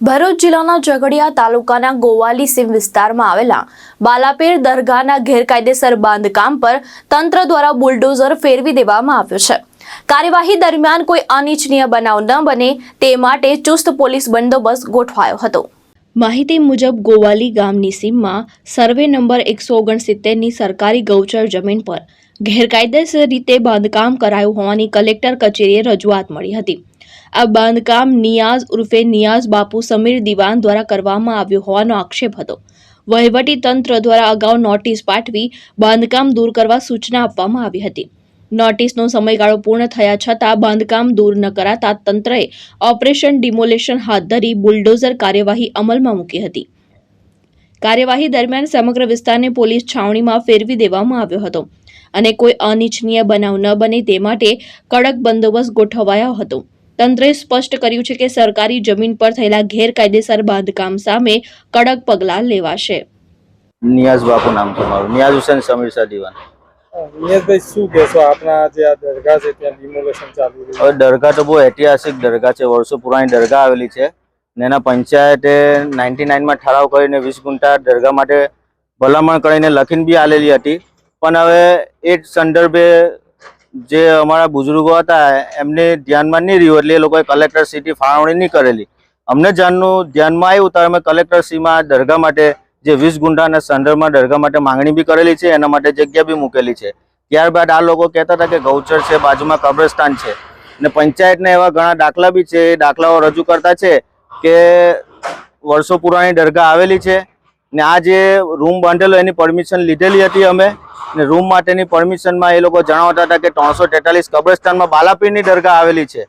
ભરૂચ જિલ્લાના ઝઘડિયા તાલુકાના ગોવાલી સીમ વિસ્તારમાં આવેલા બાલાપીર દરગાહના ગેરકાયદેસર બાંધકામ પર તંત્ર દ્વારા બુલડોઝર ફેરવી દેવામાં આવ્યું છે। કાર્યવાહી દરમિયાન કોઈ અનિચ્છનીય બનાવ ન બને તે માટે ચુસ્ત પોલીસ બંદોબસ્ત ગોઠવાયો હતો। માહિતી મુજબ ગોવાલી ગામની સીમમાં સર્વે નંબર 169ની સરકારી ગૌચર જમીન પર ગેરકાયદેસર રીતે બાંધકામ કરાયું હોવાની કલેક્ટર કચેરીએ રજૂઆત મળી હતી। આ બાંધકામ નિયાઝ ઉર્ફે નિયાઝ બાપુ સમીર દિવાન દ્વારા કરવામાં આવ્યું હોવાનો આક્ષેપ હતો। વહીવટી તંત્ર દ્વારા અગાઉ નોટિસ પાઠવી બાંધકામ દૂર કરવા સૂચના આપવામાં આવી હતી। નોટિસનો સમયગાળો પૂર્ણ થયા છતાં બાંધકામ દૂર ન કરાતા તંત્રએ ઓપરેશન ડિમોલેશન હાથ ધરી બુલડોઝર કાર્યવાહી અમલમાં મૂકી હતી। કાર્યવાહી દરમિયાન સમગ્ર વિસ્તારને પોલીસ છાવણીમાં ફેરવી દેવામાં આવ્યો હતો અને કોઈ અનિચ્છનીય બનાવ ન બને તે માટે કડક બંદોબસ્ત ગોઠવાયો હતો। તંત્રે સ્પષ્ટ કર્યું છે કે સરકારી જમીન પર થયેલા ગેરકાયદેસર બાંધકામ સામે કડક પગલાં લેવાશે। નિયાઝ બાપુ નામ છે મારું, નિયાઝ હુસેન સમીર શાહ દિવાન। નિયાઝભાઈ, શું કહેશો? આપણા જે આ દરગાહ છે ત્યાં ડિમોલેશન ચાલુ રહ્યું? હવે દરગાહ તો બહુ ઐતિહાસિક દરગાહ છે, વર્ષો પુરાણી દરગાહ આવેલી છે ને એના પંચાયતે 99માં ઠરાવ કરીને 20 ગુંઠા દરગાહ માટે ભલામણ કરીને લખીને બી આલેલી હતી। પણ હવે એ સંદર્ભે જે અમારા બુઝુર્ગો હતા એમને ધ્યાનમાં નહીં રહ્યું એટલે એ લોકોએ કલેક્ટર સીટી ફાળવણી નહીં કરેલી। અમને ધ્યાનમાં આવ્યું તો અમે કલેક્ટર સીમાં દરગાહ માટે જે 20 ગુંઠાના સંદર્ભમાં દરગાહ માટે માંગણી બી કરેલી છે, એના માટે જગ્યા બી મૂકેલી છે। ત્યારબાદ આ લોકો કહેતા હતા કે ગૌચર છે, બાજુમાં કબ્રસ્તાન છે ને પંચાયતને એવા ઘણા દાખલા બી છે। એ દાખલાઓ રજૂ કરતા છે કે વર્ષો પુરાણી દરગાહ આવેલી છે ને આ જે રૂમ બાંધેલો એની પરમિશન લીધેલી હતી અમે ને રૂમ માટેની પરમિશનમાં એ લોકો જણાવતા હતા કે 343 કબ્રસ્તાનમાં બાલાપીરની દરગાહ આવેલી છે।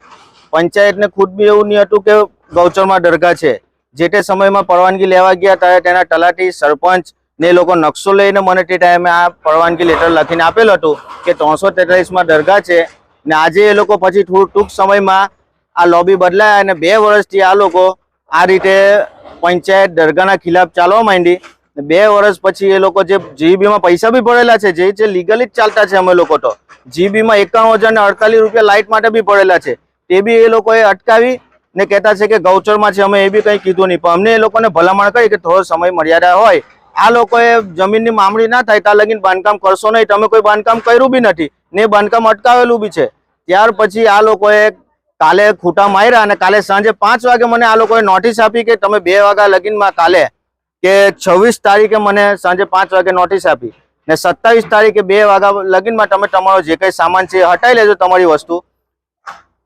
પંચાયતને ખુદ બી એવું નહીં હતું કે ગૌચરમાં દરગાહ છે। જે તે સમયમાં પરવાનગી લેવા ગયા ત્યારે તેના તલાટી સરપંચ ને એ લોકો નકશો લઈને મને તે ટાઈમે આ પરવાનગી લેટર લખીને આપેલું હતું કે 343માં દરગાહ છે ને આજે એ લોકો પછી ટૂંક સમયમાં આ લોબી બદલાયા અને 2 વર્ષથી આ લોકો આ રીતે પંચાયત દરગાહના ખિલાફ ચાલવા માંડી। 2 વર્ષ પછી એ લોકો જે જીબીમાં પૈસા બી ભરેલા છે, જે લીગલી જ ચાલતા છે, અમે લોકો તો જીબીમાં 51,048 રૂપિયા લાઇટ માટે બી ભરેલા છે, તે બી એ લોકોએ અટકાવી ને કહેતા છે કે ગૌચરમાં છે। અમે એ બી કંઈ કીધું નહીં, પણ અમને એ લોકોને ભલામણ કરી કે થોડો સમય મર્યાદા હોય, આ લોકોએ જમીનની મામણી ના થાય ત્યાં લગીને બાંધકામ કરશો નહીં। તમે કોઈ બાંધકામ કર્યું બી નથી ને બાંધકામ અટકાવેલું બી છે। ત્યાર પછી આ લોકોએ કાલે ખૂટા માર્યા અને કાલે સાંજે 5 વાગે મને આ લોકોએ નોટિસ આપી કે તમે 2 વાગ્યા લગીનમાં કાલે કે 26 તારીખે મને સાંજે 5 વાગે નોટિસ આપી ને 27 તારીખે 2 વાગ્યા લગીનમાં તમે તમારો જે કંઈ સામાન છે હટાવી લેજો, તમારી વસ્તુ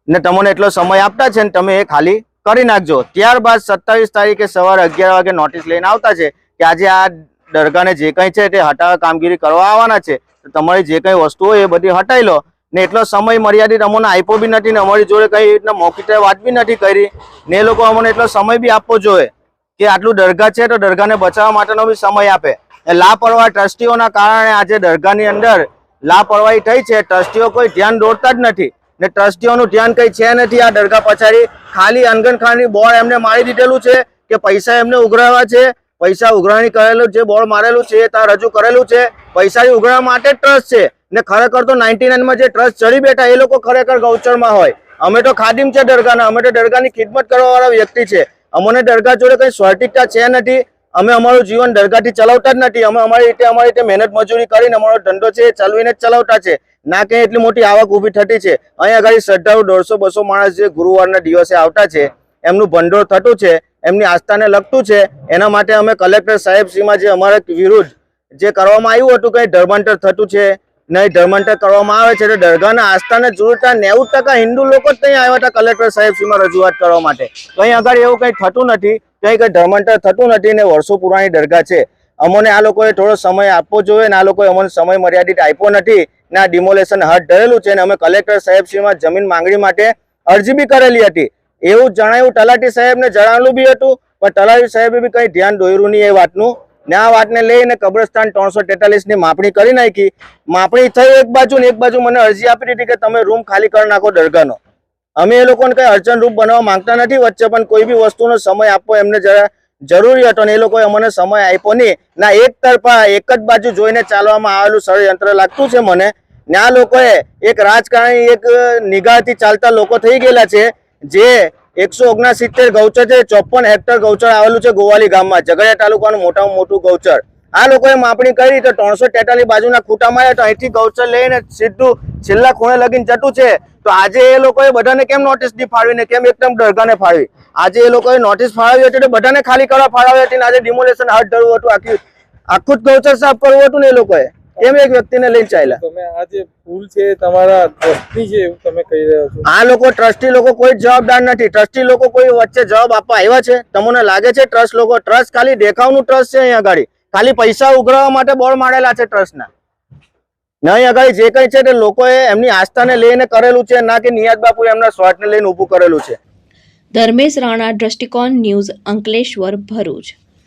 ને તમને એટલો સમય આપતા છે ને તમે એ ખાલી કરી નાખજો। ત્યારબાદ 27 તારીખે સવારે 11 વાગે નોટિસ લઈને આવતા છે કે આજે આ દરગાહને જે કંઈ છે તે હટાવવા કામગીરી કરવા આવવાના છે, તમારી જે કંઈ વસ્તુ હોય એ બધી હટાવી લો ને એટલો સમય મર્યાદિત અમને આપ્યો બી નથી ને અમારી જોડે કઈ રીતના મૌખિક વાત બી નથી કરી ને એ લોકો અમને એટલો સમય બી આપવો જોઈએ કે આટલું દરગાહ છે તો દરગાહને બચાવવા માટેનો બી સમય આપે। લાપરવાહ ટ્રસ્ટીઓના કારણે આજે દરગાહની અંદર લાપરવાહી થઈ છે। ટ્રસ્ટીઓ કોઈ ધ્યાન દોરતા જ નથી ને ટ્રસ્ટીઓનું ધ્યાન કંઈ છે નથી। આ દરગાહ પછાડી ખાલી અનગનખાની બોર્ડ એમને મારી દીધેલું છે કે પૈસા એમને ઉઘરાવવા છે, પૈસા ઉઘરાણી કરેલું જે બોર્ડ મારેલું છે એ ત્યાં રજૂ કરેલું છે, પૈસાની ઉઘરાવવા માટે ટ્રસ્ટ છે ને ખરેખર તો 99માં જે ટ્રસ્ટ ચડી બેઠા એ લોકો ખરેખર ગૌચરમાં હોય। અમે તો ખાદિમ છે દરગાહના, અમે તો દરગાહની ખિદમત કરવા વાળા વ્યક્તિ છે। અમને દરગાહ જોડે કઈ સ્વાર્થિકતા છે નથી। અમે અમારું જીવન દરગાહથી ચલાવતા જ નથી। અમે અમારી રીતે મહેનત મજૂરી કરીને અમારો ધંધો છે એ ચલાવીને જ ચલાવતા છે, ના કે એટલી મોટી આવક ઊભી થતી છે। અહીંયા આગળ શ્રદ્ધાળુ 150-200 માણસ જે ગુરુવારના દિવસે આવતા છે, એમનું ભંડોળ થતું છે, એમની આસ્થાને લગતું છે। એના માટે અમે કલેક્ટર સાહેબ શ્રીમાં જે અમારા વિરુદ્ધ જે કરવામાં આવ્યું હતું કે ધર્માંતર થતું છે નહીં, ધર્માંતર કરવામાં આવે છે તો દરગાહના આસ્થાને જોડતા 90% હિન્દુ લોકો જ ત્યાં આવ્યા હતા કલેક્ટર સાહેબ શ્રીમાં રજૂઆત કરવા માટે। કંઈ આગળ એવું કંઈ થતું નથી, કંઈ ધર્માંતર થતું નથી ને વર્ષો પુરાણી દરગાહ છે। અમને આ લોકોએ થોડો સમય આપવો જોઈએ ને આ લોકોએ અમને સમય મર્યાદિત આપ્યો નથી ને આ ડિમોલેશન હાથ ધરેલું છે ને અમે કલેક્ટર સાહેબ શ્રીમાં જમીન માંગણી માટે અરજી બી કરેલી હતી। એવું જણાવ્યું, તલાટી સાહેબને જણાવેલું બી હતું, પણ તલાટી સાહેબે બી કંઈ ધ્યાન દોર્યું નહીં એ વાતનું ને આ વાતને લઈને કબ્રસ્તાન 343ની માપણી કરી નાખી। માપણી થઈ એક બાજુ ને એક બાજુ મને અરજી આપી દીધી કે તમે રૂમ ખાલી કરી નાખો દરગાહનો। અમે એ લોકોને કંઈ અડચણરૂપ બનાવવા માંગતા નથી વચ્ચે, પણ કોઈ બી વસ્તુનો સમય આપવો એમને જરા જરૂરી હતો ને એ લોકોએ અમને સમય આપ્યો નહીં। ના એક તરફા એક જ બાજુ જોઈને ચાલવામાં આવેલું ષડયંત્ર લાગતું છે મને ને આ લોકોએ એક રાજકારણી એક નિગાહથી ચાલતા લોકો થઈ ગયેલા છે જે 169 ગૌચર છે, 54 હેક્ટર ગૌચર આવેલું છે ગોવાલી ગામમાં, ઝઘડિયા તાલુકાનું મોટામાં મોટું ગૌચર. આ લોકોએ માપણી કરી તો 343 બાજુના ખૂટામાં આવ્યા તો અહીંથી ગૌચર લઈને સીધું છેલ્લા ખૂણે લગીને જતું છે. તો આજે એ લોકોએ બધાને કેમ નોટિસ દી ફાળવી ને કેમ એકદમ દરગાહને ફાળવી? આજે એ લોકોએ નોટિસ ફાળવી હતી તો બધાને ખાલી કરવા ફાળવી હતી ને આજે ડિમોલેશન હાથ ધરવું હતું, આખું જ ગૌચર સાફ કરવું હતું ને એ લોકોએ કેમ એક વ્યક્તિને લઈને ચાલ્યા? તમે આ જે ભૂલ છે તમારા ટ્રસ્ટી છે એવું તમે કહી રહ્યા છો? આ લોકો ટ્રસ્ટી લોકો કોઈ જવાબદાર નથી. ટ્રસ્ટી લોકો કોઈ વચ્ચે જવાબ આપવા આવ્યા છે? તમને લાગે છે ટ્રસ્ટ લોકો? ટ્રસ્ટ ખાલી દેખાવનું ટ્રસ્ટ છે. અહીંયા આગળ ખાલી પૈસા ઉઘરાવવા માટે બોર્ડ મારેલા છે ટ્રસ્ટના. નહીં આગળ જે કઈ છે તે લોકોએ એમની આસ્થાને લઈને કરેલું છે, ના કે નિયાત બાપુ એમના સ્વાર્થને લઈને ઊભું કરેલું છે. ધર્મેશ રાણા, દ્રષ્ટિકોણ ન્યૂઝ, અંકલેશ્વર, ભરૂચ.